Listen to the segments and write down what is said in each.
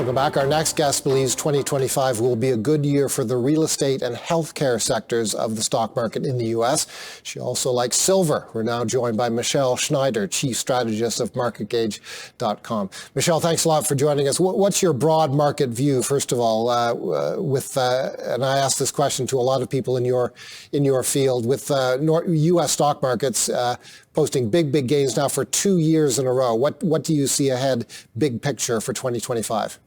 Welcome back. Our next guest believes 2025 will be a good year for the real estate and healthcare sectors of the stock market in the U.S. She also likes silver. We're now joined by Michelle Schneider, Chief Strategist of MarketGauge.com. Michelle, thanks a lot for joining us. What's your broad market view, first of all, and I ask this question to a lot of people in your field, with U.S. stock markets posting big gains now for 2 years in a row. What do you see ahead, big picture, for 2025?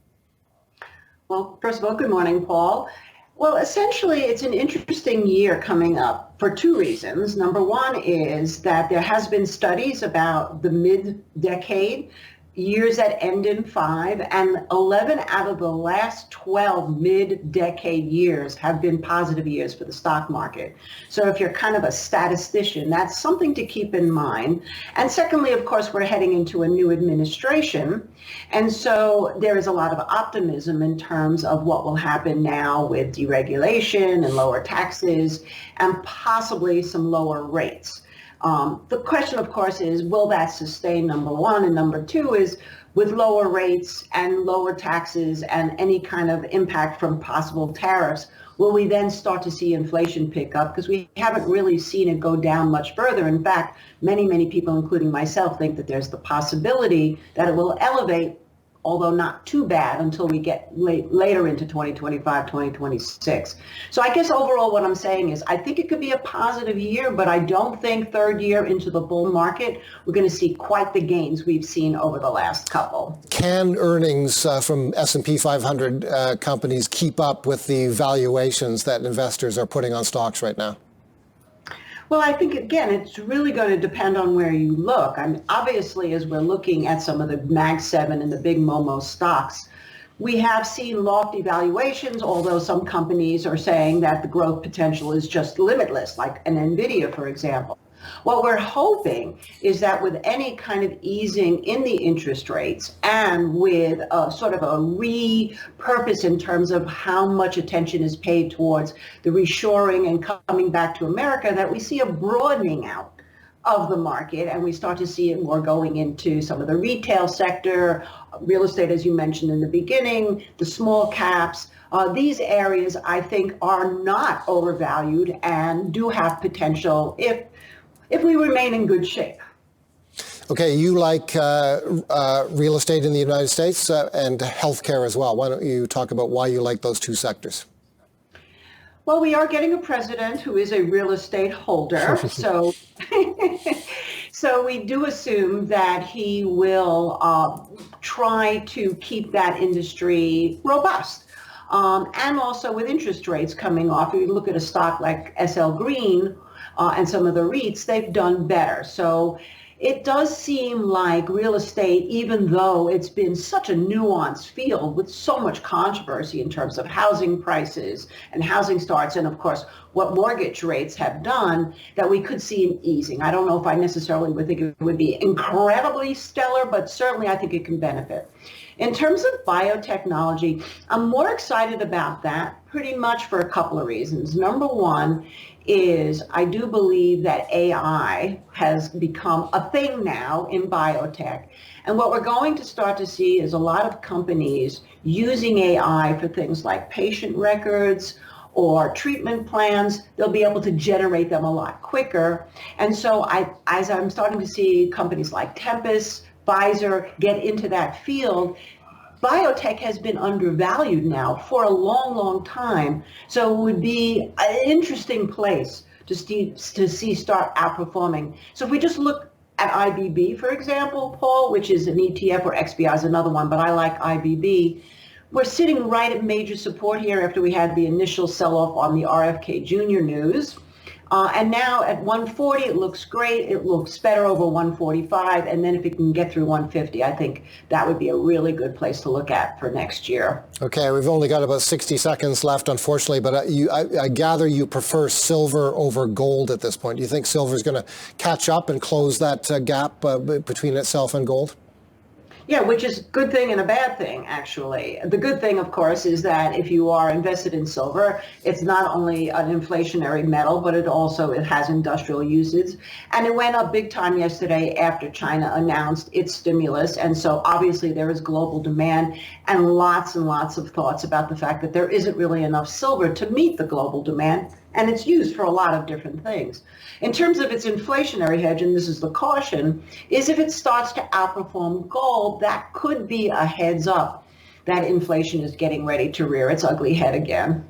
Well, first of all, good morning, Paul. Well, essentially, it's an interesting year coming up for two reasons. Number one is that there has been studies about the mid-decade, years that end in 5, and 11 out of the last 12 mid-decade years have been positive years for the stock market. So if you're kind of a statistician, that's something to keep in mind. And secondly, of course, we're heading into a new administration. And so there is a lot of optimism in terms of what will happen now with deregulation and lower taxes and possibly some lower rates. The question, of course, is, will that sustain, number one? And number two is, with lower rates and lower taxes and any kind of impact from possible tariffs, will we then start to see inflation pick up? Because we haven't really seen it go down much further. In fact, many people, including myself, think that there's the possibility that it will elevate, although not too bad, until we get later into 2025, 2026. So I guess overall what I'm saying is I think it could be a positive year, but I don't think third year into the bull market we're going to see quite the gains we've seen over the last couple. Can earnings from S&P 500 companies keep up with the valuations that investors are putting on stocks right now? Well, I think, again, it's really going to depend on where you look. I mean, obviously, as we're looking at some of the Mag 7 and the big Momo stocks, we have seen lofty valuations, although some companies are saying that the growth potential is just limitless, like an NVIDIA, for example. What we're hoping is that with any kind of easing in the interest rates and with a sort of a repurpose in terms of how much attention is paid towards the reshoring and coming back to America, that we see a broadening out of the market and we start to see it more going into some of the retail sector, real estate, as you mentioned in the beginning, the small caps. These areas, I think, are not overvalued and do have potential if we remain in good shape. Okay, you like real estate in the United States and healthcare as well. Why don't you talk about why you like those two sectors? Well, we are getting a president who is a real estate holder, so we do assume that he will try to keep that industry robust. And also with interest rates coming off, if you look at a stock like SL Green, and some of the REITs, they've done better. So it does seem like real estate, even though it's been such a nuanced field with so much controversy in terms of housing prices and housing starts, and of course, what mortgage rates have done, that we could see an easing. I don't know if I necessarily would think it would be incredibly stellar, but certainly I think it can benefit. In terms of biotechnology, I'm more excited about that pretty much for a couple of reasons. Number one is I do believe that AI has become a thing now in biotech. And what we're going to start to see is a lot of companies using AI for things like patient records or treatment plans. They'll be able to generate them a lot quicker. And so as I'm starting to see companies like Tempus, Pfizer get into that field, biotech has been undervalued now for a long time. So it would be an interesting place to see start outperforming. So if we just look at IBB, for example, Paul, which is an ETF, or XBI is another one, but I like IBB. We're sitting right at major support here after we had the initial sell-off on the RFK Jr. news. And now at 140, it looks great. It looks better over 145. And then if it can get through 150, I think that would be a really good place to look at for next year. Okay, we've only got about 60 seconds left, unfortunately, but I gather you prefer silver over gold at this point. Do you think silver is going to catch up and close that gap between itself and gold? Yeah, which is a good thing and a bad thing, actually. The good thing, of course, is that if you are invested in silver, it's not only an inflationary metal, but it has industrial uses. And it went up big time yesterday after China announced its stimulus. And so obviously there is global demand and lots of thoughts about the fact that there isn't really enough silver to meet the global demand. And it's used for a lot of different things. In terms of its inflationary hedge, and this is the caution, is if it starts to outperform gold, that could be a heads up that inflation is getting ready to rear its ugly head again.